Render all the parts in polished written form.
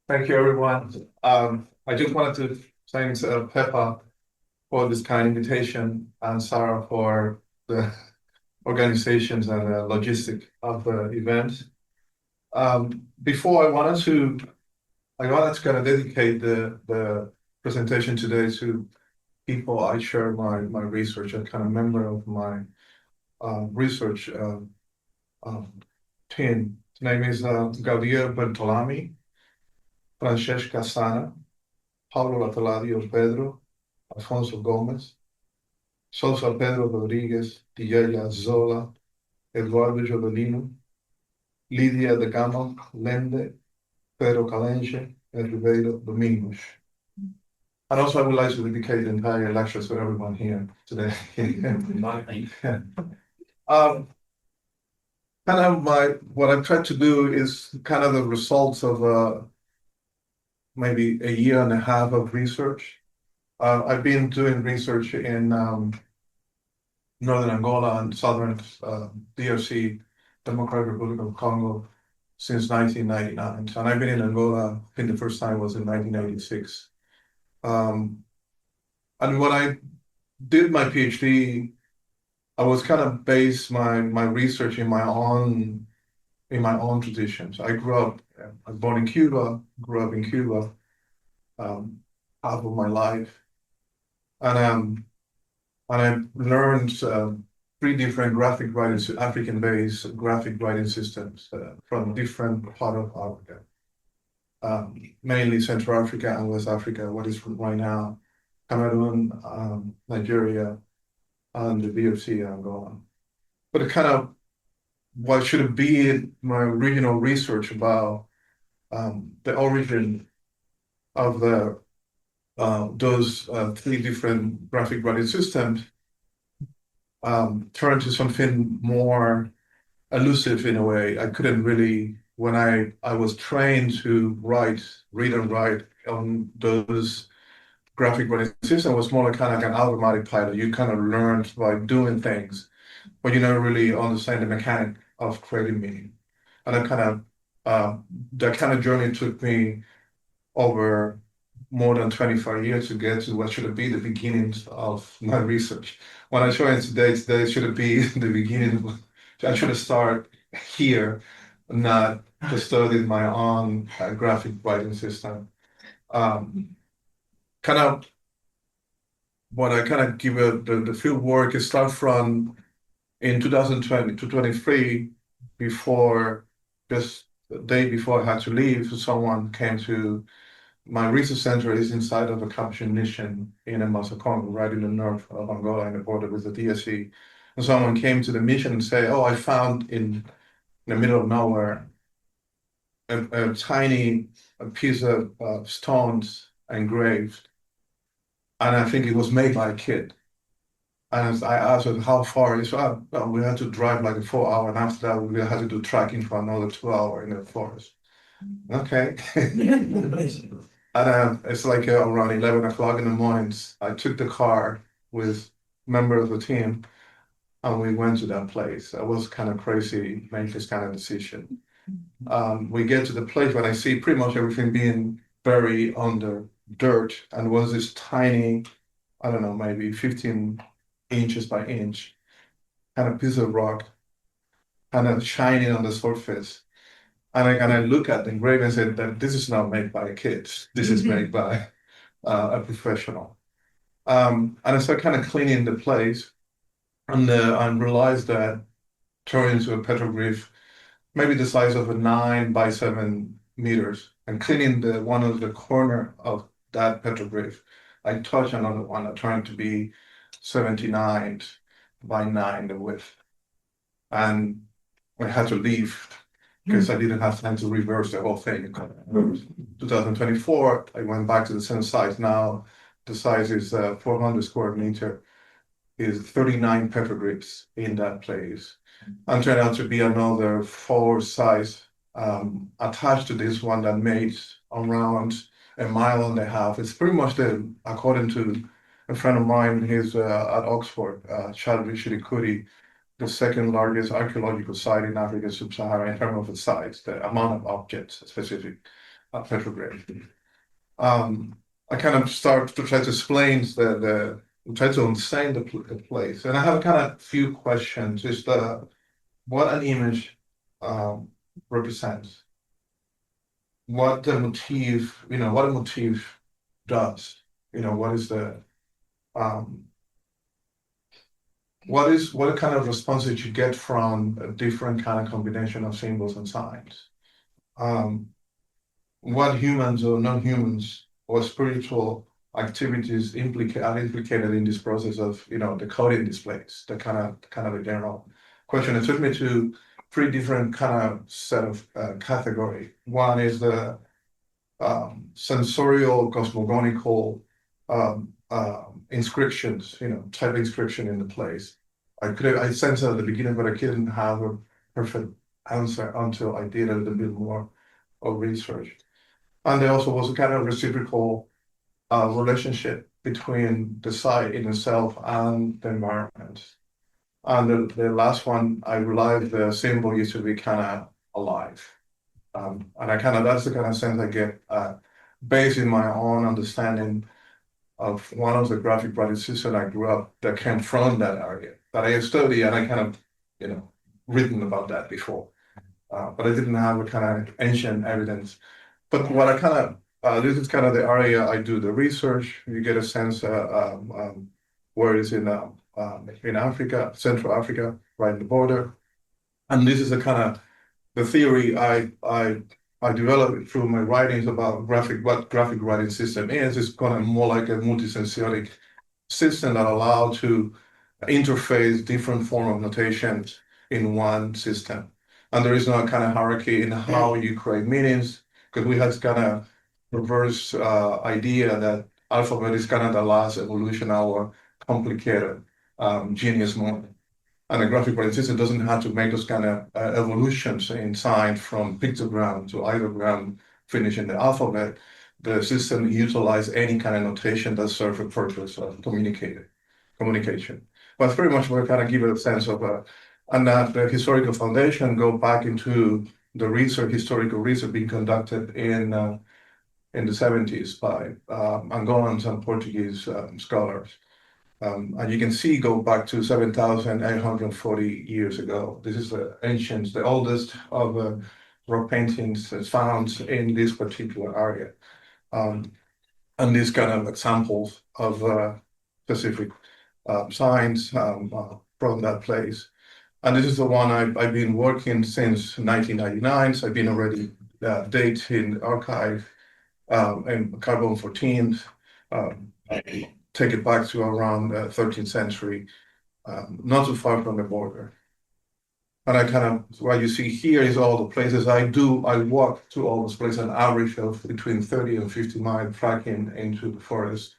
Thank you, everyone. I just wanted to thank Peppa for this kind invitation and Sarah for the organizations and logistic of the event. Before I wanted to kind of dedicate the presentation today to people I share my research and kind of member of my research um, team. His name is Gabriel Bertolami, Francesca Sana, Paulo Lataladio Pedro, Alfonso Gómez, Sousa Pedro Rodrigues, Diella Zola, Eduardo Jovelino, Lidia de Gama, Lende, Pedro Calenche, and Ribeiro Domingos. And also, I would like to dedicate the entire lecture to everyone here today. um, kind of what I've tried to do is kind of the results of maybe a year and a half of research. I've been doing research in northern Angola and southern DRC, Democratic Republic of Congo, since 1999. And I've been in Angola, I think the first time was in 1986. And when I did my PhD, I was kind of based my research in my own traditions. I was born in Cuba, grew up in Cuba, half of my life, and I learned three different African-based graphic writing systems from different part of Africa, mainly Central Africa and West Africa, what is right now Cameroon, Nigeria, and the DRC and Angola. But it kind of what should be my original research about the origin of those three different graphic writing systems turned to something more elusive in a way. I couldn't really, when I was trained to read and write on those graphic writing systems, was more like kind of like an automatic pilot. You kind of learned by doing things, but you never really understand the mechanic of creating meaning. And that kind of journey took me over more than 25 years to get to what should be the beginnings of my research. When I joined today should be the beginning. I should have started here, not to study my own graphic writing system. Um, kind of what I kind of give the field work is start from in 2020 to 23, before just the day before I had to leave, someone came to my research center is inside of a captured mission in Kongo, right in the north of Angola, in the border with the DSC. And someone came to the mission and say, "Oh, I found in the middle of nowhere a tiny piece of stones engraved, and I think it was made by a kid." And I asked her how far. He said, well, we had to drive like a 4 hour, and after that we had to do trekking for another 2 hours in the forest. Okay. And it's like around 11 o'clock in the morning. I took the car with member of the team and we went to that place. I was kind of crazy, make this kind of decision. We get to the place when I see pretty much everything being buried under dirt, and was this tiny, I don't know, maybe 15 inches by inch, kind of piece of rock, kind of shining on the surface. And I look at the engraving and said that this is not made by kids. This is made by a professional. And I started kind of cleaning the place, and I realized that turned into a petroglyph, maybe the size of a 9 by 7 meters, and cleaning the one of the corner of that petroglyph. I touched another one that turned to be 79 by 9 the width. And I had to leave because I didn't have time to reverse the whole thing. In 2024, I went back to the same size. Now the size is 400 square meter, is 39 petroglyphs in that place. And turned out to be another 4 size attached to this one that made around 1.5 miles. It's pretty much according to a friend of mine, he's at Oxford, Chadwick Shirikuri, the second largest archaeological site in Africa sub-Sahara in terms of its size, the amount of objects specific. petrograde. I kind of start to try to explain try to understand the place. And I have a kind of few questions. Is what an image um, represents, what the motif, what a motif does, what is the um, what kind of response that you get from a different kind of combination of symbols and signs. Um, what humans or non-humans or spiritual activities are implicated in this process of the coding displays, the kind of a general question. It took me to three different kind of set of category. One is the sensorial cosmogonical inscriptions, type inscription in the place. I sensed it at the beginning, but I couldn't have a perfect answer until I did a little bit more of research. And there also was a kind of reciprocal relationship between the site in itself and the environment. And the last one, I realized the symbol used to be kind of alive. And that's the kind of sense I get based in my own understanding of one of the graphic writing systems I grew up that came from that area that I studied, and I kind of, written about that before. But I didn't have a kind of ancient evidence. But what I kind of, this is kind of the area I do the research. You get a sense where it's in Africa, Central Africa, right in the border. And this is the kind of the theory I developed through my writings about what graphic writing system is. It's kind of more like a multisensoric system that allows to interface different form of notations in one system. And there is no kind of hierarchy in how you create meanings, because we had kind of reverse idea that alphabet is kind of the last evolution, our complicated genius moment. And a graphic writing system doesn't have to make those kind of evolutions in sign from pictogram to ideogram, finishing the alphabet. The system utilizes any kind of notation that serves a purpose of communication. But it's pretty much we kind of give it a sense of, and that the historical foundation go back into the historical research being conducted in the 70s by Angolans and Portuguese scholars. And you can see go back to 7,840 years ago. This is the oldest of rock paintings found in this particular area. And these kind of examples of specific signs from that place. And this is the one I've been working since 1999. So I've been already dating archive and carbon 14. Take it back to around 13th century, not too far from the border. And what you see here is all the places I walk to all those places, an average of between 30 and 50 miles trekking into the forest.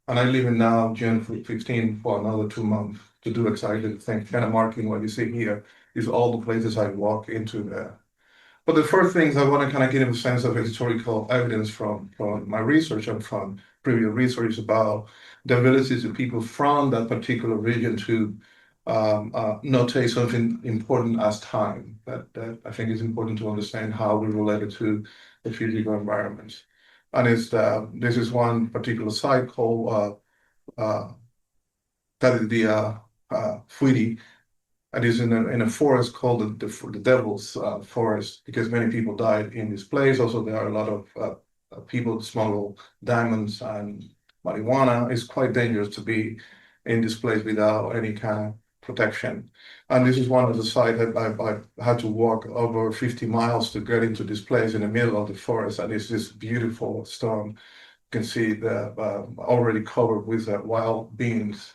And I live in now June 15 for another 2 months to do exactly the same, kind of marking what you see here is all the places I walk into there. But the first things I want to kind of give a sense of historical evidence from my research and from previous research about the ability to people from that particular region to notate something important as time. That I think is important to understand how we relate it to the physical environments. And this is one particular site called that is the Fuiri. And it's in a forest called the Devil's Forest, because many people died in this place. Also, there are a lot of people smuggle diamonds and marijuana. It's quite dangerous to be in this place without any kind of protection. And this is one of the sites that I had to walk over 50 miles to get into this place in the middle of the forest. And it's this beautiful stone. You can see the already covered with wild beans.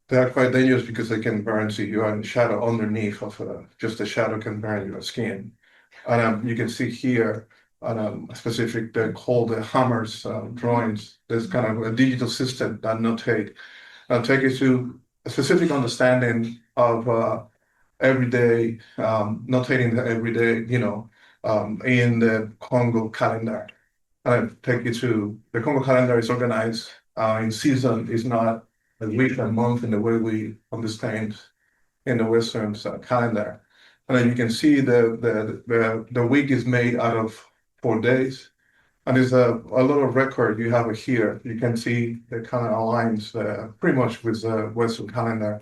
They are quite dangerous because they can burn. So you are in the shadow underneath of just the shadow can burn your skin. And you can see here on a specific, they're called the hammers drawings. There's kind of a digital system that take you to a specific understanding of everyday, notating the everyday, in the Kongo calendar. And I take you to the Kongo calendar is organized in season, is not a week and month in the way we understand in the Western calendar. And then you can see the week is made out of 4 days. And there's a lot of record you have here. You can see the kind of aligns pretty much with the Western calendar.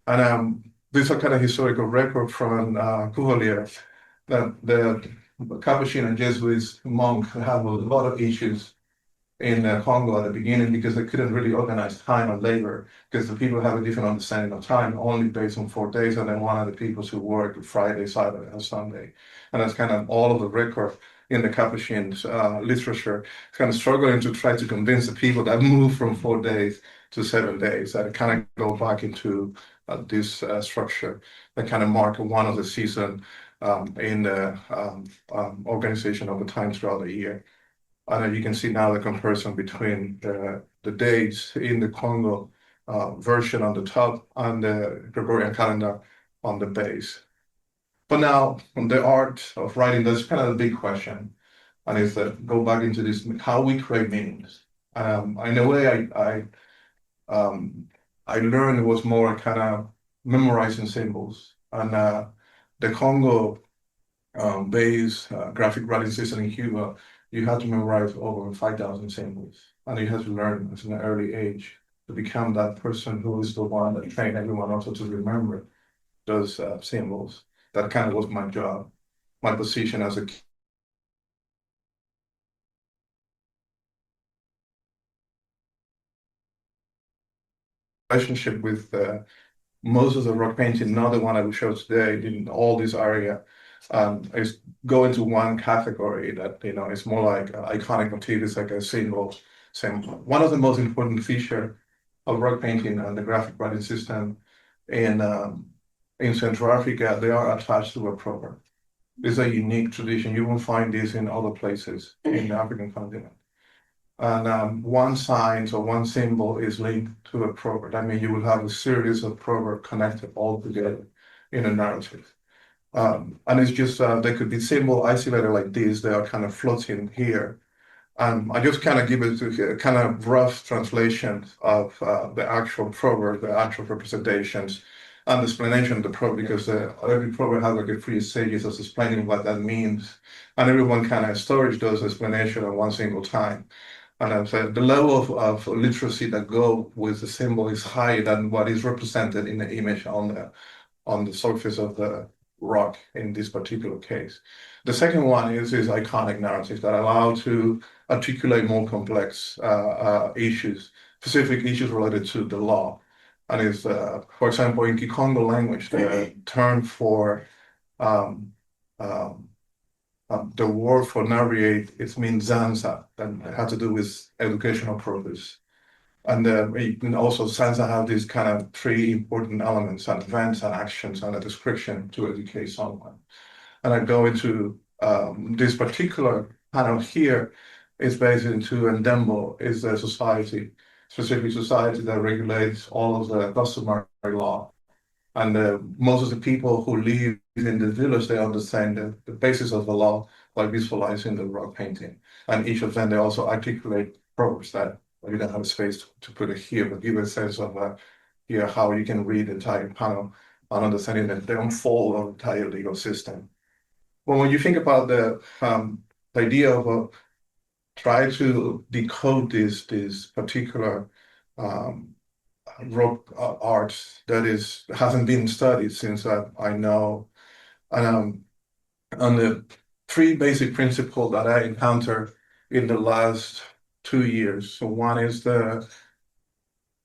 And these are kind of historical record from Cuvelier that the Capuchin and Jesuit monk have a lot of issues in Congo at the beginning because they couldn't really organize time and labor because the people have a different understanding of time, only based on 4 days, and they wanted the people to work Friday, Saturday, and Sunday. And that's kind of all of the record in the Capuchin's literature, kind of struggling to try to convince the people that move from 4 days to 7 days, that kind of go back into this structure that kind of mark one of the season in the organization of the time throughout the year. And you can see now the comparison between the dates in the Kongo version on the top and the Gregorian calendar on the base. But now, on the art of writing, that's kind of a big question. And is that go back into this, how we create meanings. In a way, I learned it was more kind of memorizing symbols. And the Congo based graphic writing system in Cuba, you had to memorize over 5,000 symbols. And you had to learn at an early age to become that person who is the one that trained everyone also to remember those symbols. That kind of was my job, my position as a relationship with most of the rock painting, not the one I will show today, in all this area, is go into one category that, it's more like iconic motif, it's like a symbol. One of the most important feature of rock painting and the graphic writing system in Central Africa, they are attached to a proverb. It's a unique tradition. You won't find this in other places in the African continent. And one sign or one symbol is linked to a proverb. I mean, you will have a series of proverbs connected all together in a narrative. And it's just, they could be symbol isolated like this. They are kind of floating here. I just kind of give it a kind of rough translation of the actual proverb, the actual representations, and the explanation of the proverb, because every proverb has like a 3 stages of explaining what that means. And everyone kind of stores those explanations at one single time. And I'm saying the level of literacy that go with the symbol is higher than what is represented in the image on the surface of the rock in this particular case. The second one is iconic narrative that allow to articulate more complex issues, specific issues related to the law. And is, for example, in Kikongo language, the term for um, um, the word for narrate, it means zanza, and it has to do with educational purpose. And also Sansa have these kind of three important elements: and events and actions and a description to educate someone. And I go into this particular panel here is based into Ndembo, is a society, specific society that regulates all of the customary law. And most of the people who live in the village, they understand the basis of the law by visualizing the rock painting. And each of them, they also articulate proverbs that we don't have space to put it here, but give a sense of here how you can read the entire panel and understanding that they unfold of the entire legal system. Well, when you think about the idea of try to decode this particular um, rock art that hasn't been studied since I know, and on the three basic principles that I encountered in the last 2 years. So one is the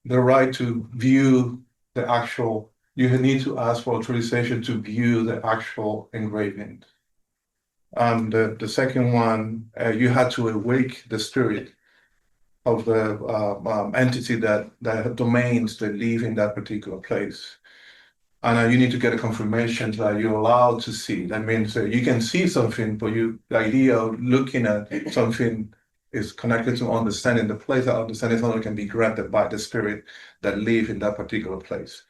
right to view the actual. You need to ask for authorization to view the actual engraving. The second one, you had to awake the spirit of the entity that domains that live in that particular place. And you need to get a confirmation that you're allowed to see. That means you can see something, but the idea of looking at something is connected to understanding the place. That understanding only can be granted by the spirit that live in that particular place.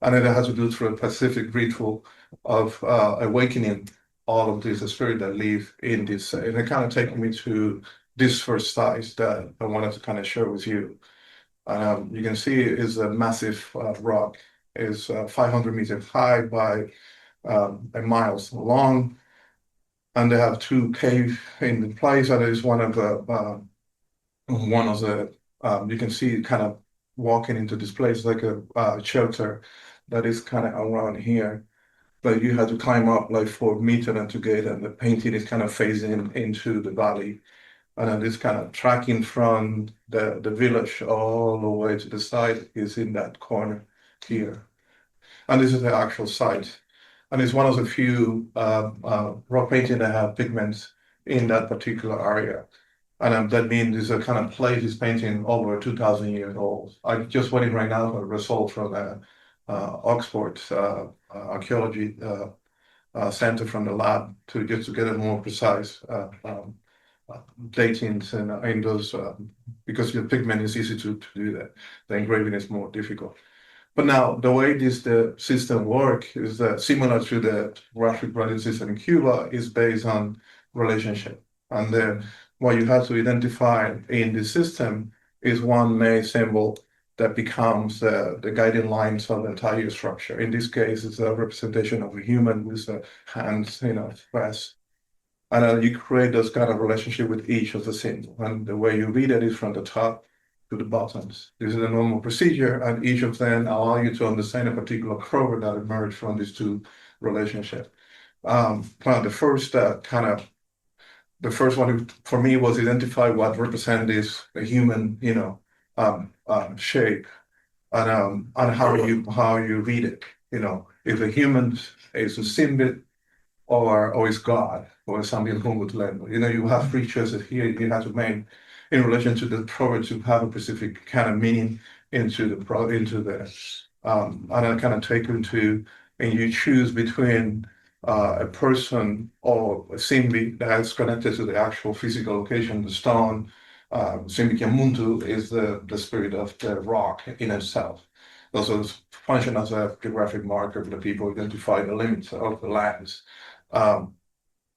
And it has to do through a specific ritual of awakening all of these spirit that live in this. And it kind of taken me to this first size that I wanted to kind of share with you. You can see it is a massive rock. It's 500 meters high by a miles long. and they have two caves in the place, and there's one of the you can see kind of walking into this place like a shelter that is kind of around here. But you have to climb up like 4 meters and to get, and the painting is kind of phasing into the valley. And then this kind of tracking from the village all the way to the side is in that corner here. And this is the actual site. And it's one of the few rock painting that have pigments in that particular area. And that means it's a kind of place is painting over 2,000 years old. I just went in right now for a result from the Oxford archaeology center from the lab to just to get a more precise datings in those because the pigment is easy to do that. The engraving is more difficult. But now the way the system work is that similar to the graphic writing system in Cuba is based on relationship. And then what you have to identify in the system is one main symbol that becomes the guiding lines of the entire structure. In this case, it's a representation of a human with the hands, expressed. And you create those kind of relationship with each of the symbols. And the way you read it is from the top to the bottoms. This is a normal procedure, and each of them allow you to understand a particular proverb that emerged from these two relationships. The first one for me was identify what represent this human, shape, and how you read it. If a human is a symbol or is God or something Kongo to learn. You have three choices here you have to make in relation to the proverb to have a specific kind of meaning into the and then kind of take into and you choose between a person or a symbol that is connected to the actual physical location, the stone. Simbi Muntu is the spirit of the rock in itself. Also function as a geographic marker for the people identify the limits of the lands.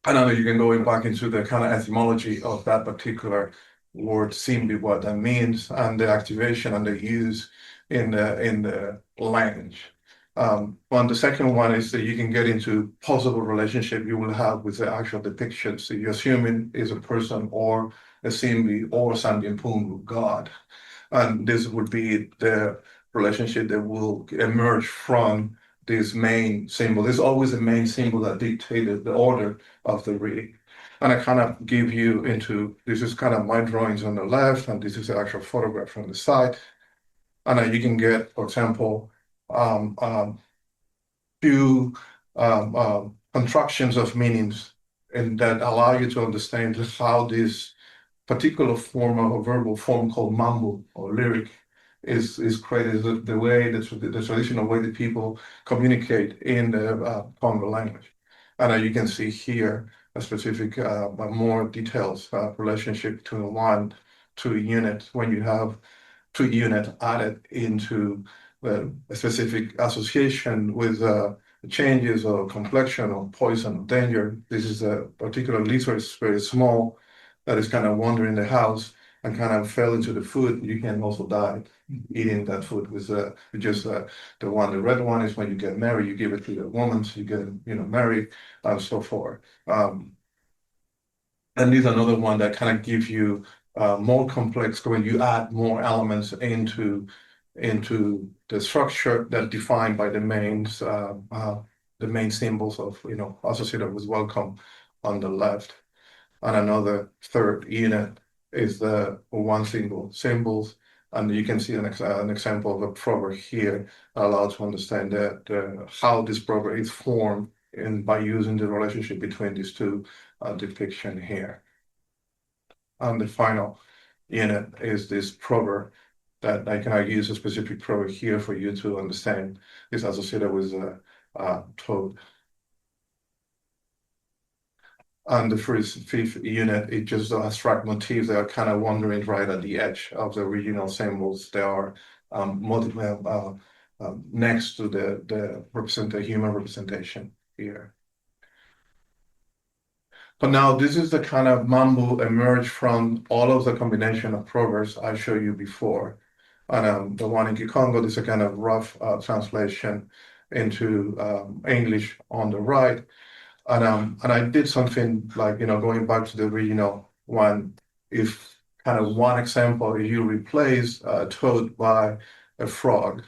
I know you can go back into the kind of etymology of that particular word, Simbi, what that means, and the activation and the use in the language. But the second one is that you can get into possible relationship you will have with the actual depiction. So you're assuming is a person or a Simbi or Sandian Pungu, God. And this would be the relationship that will emerge from this main symbol. There's always a main symbol that dictated the order of the reading. And I kind of give you into, this is kind of my drawings on the left, and this is the actual photograph from the side. And you can get, for example, few constructions of meanings and that allow you to understand how this particular form of a verbal form called mambo or lyric is created, the way the traditional way that people communicate in the Kongo language. And you can see here a specific, more details relationship between one, two units when you have two units added into a specific association with changes or complexion or poison or danger. This is a particular lizard, it's very small, that is kind of wandering the house and kind of fell into the food. You can also die eating that food with just the one. The red one is when you get married, you give it to the woman, so you get married, and so forth. And this is another one that kind of gives you more complex when you add more elements into the structure that defined by the main symbols of associated with welcome on the left. And another third unit is the one single symbols. And you can see an example of a proverb here allowed to understand that how this proverb is formed by using the relationship between these two depiction here. And the final unit is this proverb that I can use a specific proverb here for you to understand is associated with toad. And the fifth unit, it just abstract motifs that are kind of wandering right at the edge of the original symbols. They are next to the human representation here. But now this is the kind of mambo emerged from all of the combination of proverbs I showed you before. And the one in Kikongo, this is a kind of rough translation into English on the right. And I did something like, going back to the original one, if kind of one example, if you replace a toad by a frog,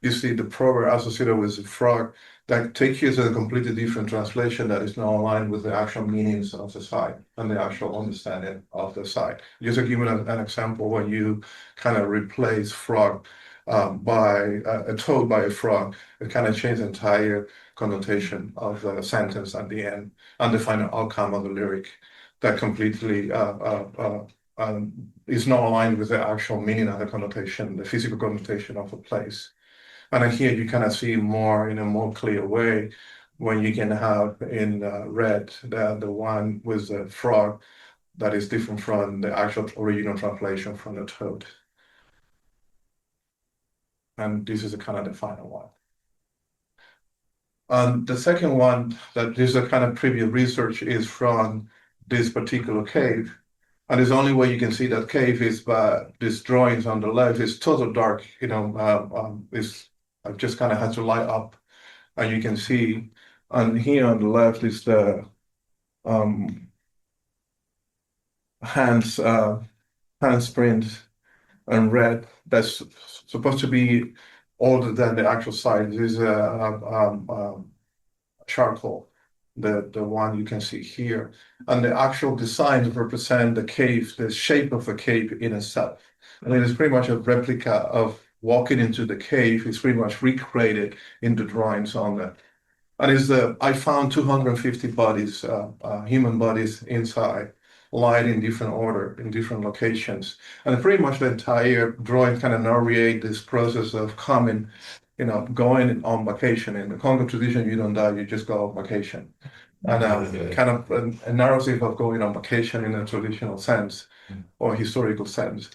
you see the proverb associated with the frog that takes you to a completely different translation that is not aligned with the actual meanings of the site and the actual understanding of the site. Just to give you an example, when you kind of replace frog by a toad by a frog, it kind of changes the entire connotation of the sentence at the end and the final outcome of the lyric that completely is not aligned with the actual meaning of the connotation, the physical connotation of a place. And then here you kind of see more in a more clear way when you can have in red the one with the frog that is different from the actual original translation from the toad. And this is a kind of the final one. The second one that this is a kind of previous research is from this particular cave. And the only way you can see that cave is by these drawings on the left. It's total dark, I just kind of had to light up, and you can see. And here on the left is the um, hands handprint and red. That's supposed to be older than the actual size. This is charcoal, the one you can see here. And the actual design represent the cave, the shape of the cave in itself. And it is pretty much a replica of walking into the cave. It's pretty much recreated in the drawings on that. And I found 250 bodies, human bodies inside, lying in different order, in different locations. And pretty much the entire drawing kind of narrate this process of coming, going on vacation. In the Kongo tradition, you don't die, you just go on vacation. And kind of a narrative of going on vacation in a traditional sense or historical sense.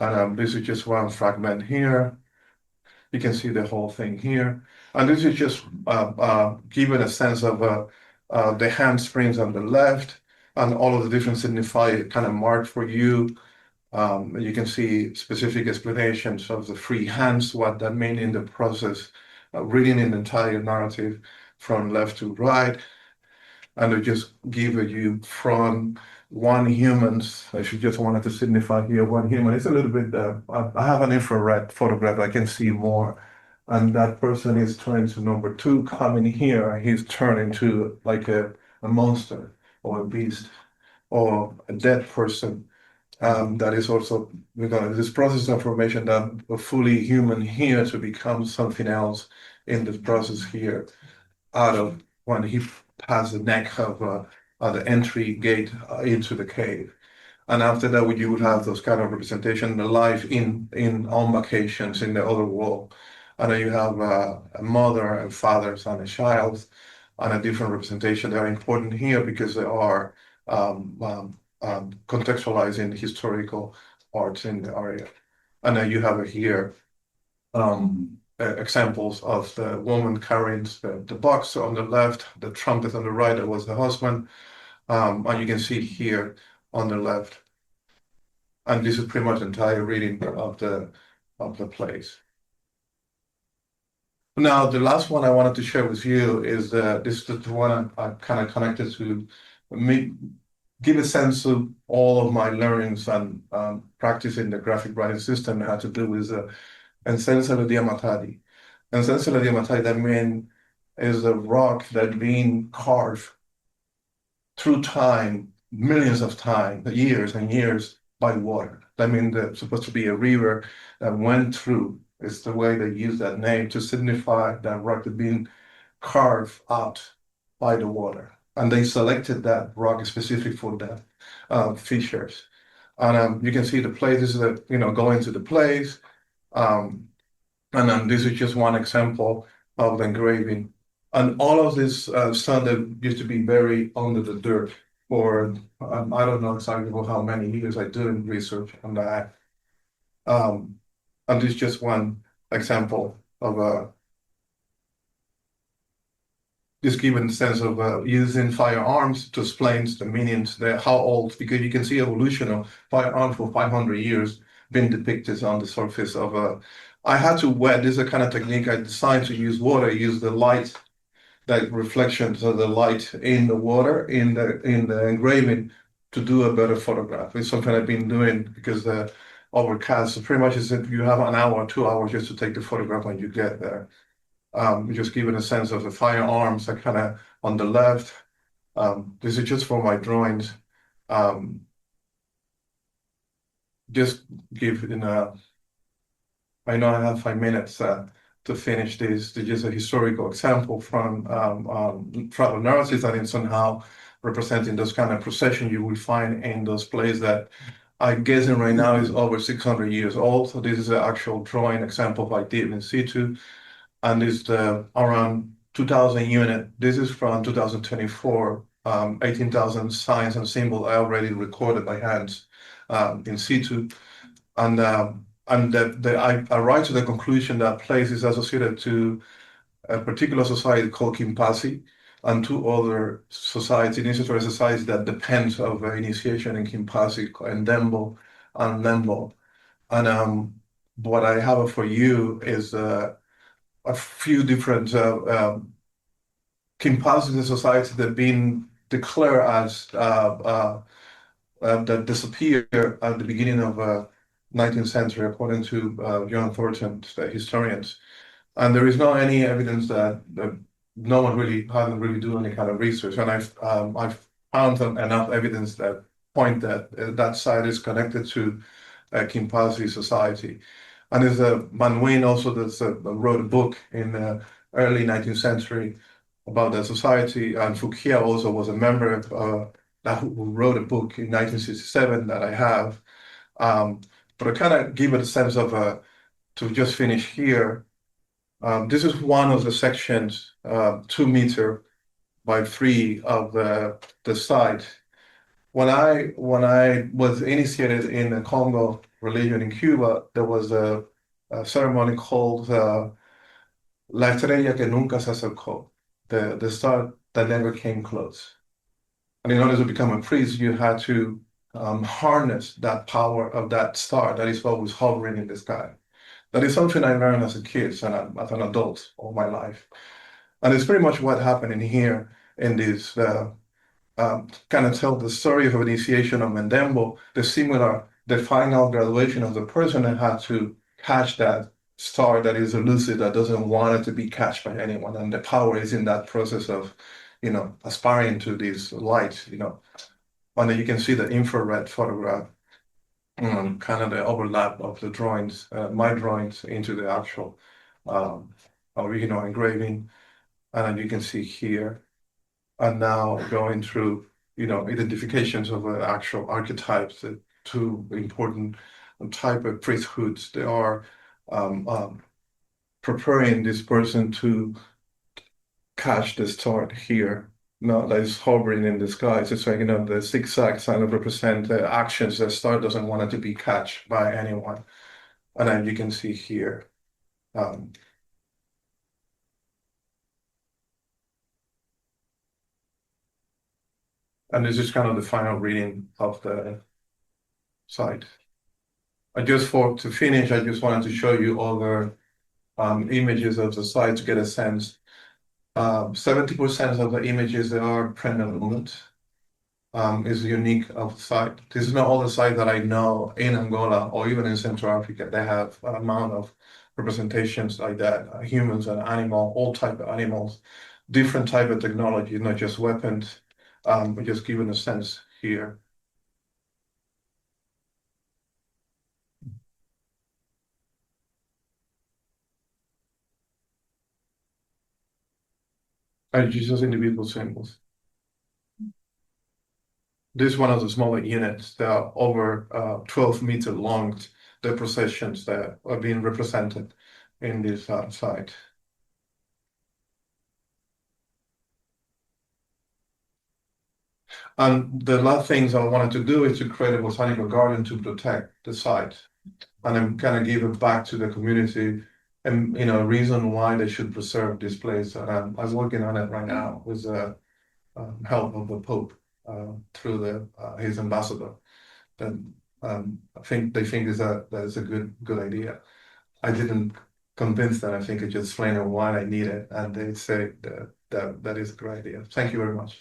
And this is just one fragment here. You can see the whole thing here. And this is just giving a sense of the handsprings on the left and all of the different signify kind of marked for you. You can see specific explanations of the free hands, what that means in the process, reading an entire narrative from left to right. And it just give you from one humans, if you just wanted to signify here, one human. It's a little bit, I have an infrared photograph, I can see more. And that person is turned to number two, coming here, he's turned into like a monster or a beast or a dead person. That is also, this process of formation that a fully human here to become something else in this process here out of when he passed the neck of the entry gate into the cave. And after that, you would have those kind of representation, the life in on vacations in the other world. And then you have a mother and fathers and a child, and a different representation. They are important here because they are contextualizing historical arts in the area. And then you have here examples of the woman carrying the box on the left, the trumpet on the right, that was the husband. And you can see here on the left. And this is pretty much the entire reading of the plays. Now, the last one I wanted to share with you is this is the one I kind of connected to me, give a sense of all of my learnings and practicing the graphic writing system had to do with Ensensero di Amatadi. Ensensero di Amatadi, that means is a rock that being carved through time, millions of time, years and years by water. That means there's supposed to be a river that went through. It's the way they use that name to signify that rock that being carved out by the water. And they selected that rock specific for that features. And you can see the places that, go into the place. And then this is just one example of the engraving. And all of this stone that used to be buried under the dirt for, I don't know exactly how many years I did research on that. And this is just one example of this given sense of using firearms to explain the meanings, how old, because you can see evolution of firearms for 500 years being depicted on the surface of I had to wet, this is a kind of technique I designed to use water, use the light that reflections of the light in the water in the engraving to do a better photograph. It's something I've been doing because the overcast, so pretty much is if you have an hour or 2 hours just to take the photograph when you get there. Just giving a sense of the firearms are kind of on the left. This is just for my drawings. Um, just give in a I know I have 5 minutes to finish this. To just a historical example from travel narratives that in somehow representing those kind of procession you will find in those places that I'm guessing right now is over 600 years old. So this is an actual drawing example I did in situ, and it's around 2,000 unit. This is from 2024. 18,000 signs and symbols are already recorded by hands in situ. And I arrived to the conclusion that place is associated to a particular society called Kimpasi and two other societies, initiatory societies that depends of initiation in Kimpasi, Ndembo and Lembo. And what I have for you is a few different Kimpasi is a society that been declared as that disappeared at the beginning of 19th century, according to John Thornton, the historians. And there is not any evidence that no one really hasn't really done any kind of research. And I've found enough evidence that point that that site is connected to Kimpasi society. And there's a Manwin also that wrote a book in the early 19th century about the society, and Fukia also was a member of that who wrote a book in 1967 that I have. But I kind of give it a sense of to just finish here. This is one of the sections, 2 meter by 3 of the site. When I was initiated in the Kongo religion in Cuba, there was a ceremony called La Estrella que nunca se acercó, the star that never came close. And in order to become a priest, you had to harness that power of that star that is always hovering in the sky. That is something I learned as a kid and as an adult all my life. And it's pretty much what happened in here in this kind of tell the story of initiation of Mendembo, the final graduation of the person that had to catch that star that is elusive, that doesn't want it to be catched by anyone. And the power is in that process of, aspiring to this light, And then you can see the infrared photograph, kind of the overlap of the drawings, my drawings into the actual original engraving. And then you can see here, and now going through, identifications of actual archetypes, the two important type of priesthoods. They are preparing this person to catch the star here. Now that is hovering in the sky. It's like, the zigzag sign of represent the actions the star doesn't want it to be catched by anyone. And then you can see here. And this is kind of the final reading of the site. To finish, I just wanted to show you other images of the site to get a sense. 70% of the images that are pregnant movement is unique of the site. This is not all the sites that I know in Angola or even in Central Africa. They have an amount of representations like that, humans and animal, all type of animals, different type of technology, not just weapons, but just giving a sense here. Just individual symbols. This is one of the smaller units that are over 12-meter long, the processions that are being represented in this site. And the last things I wanted to do is to create a botanical garden to protect the site. And I'm kind of give it back to the community and, reason why they should preserve this place. And I'm working on it right now with the help of the Pope through his ambassador. Then I think they think that is a good idea. I didn't convince them. I think I just explained why I need it, and they say that is a great idea. Thank you very much.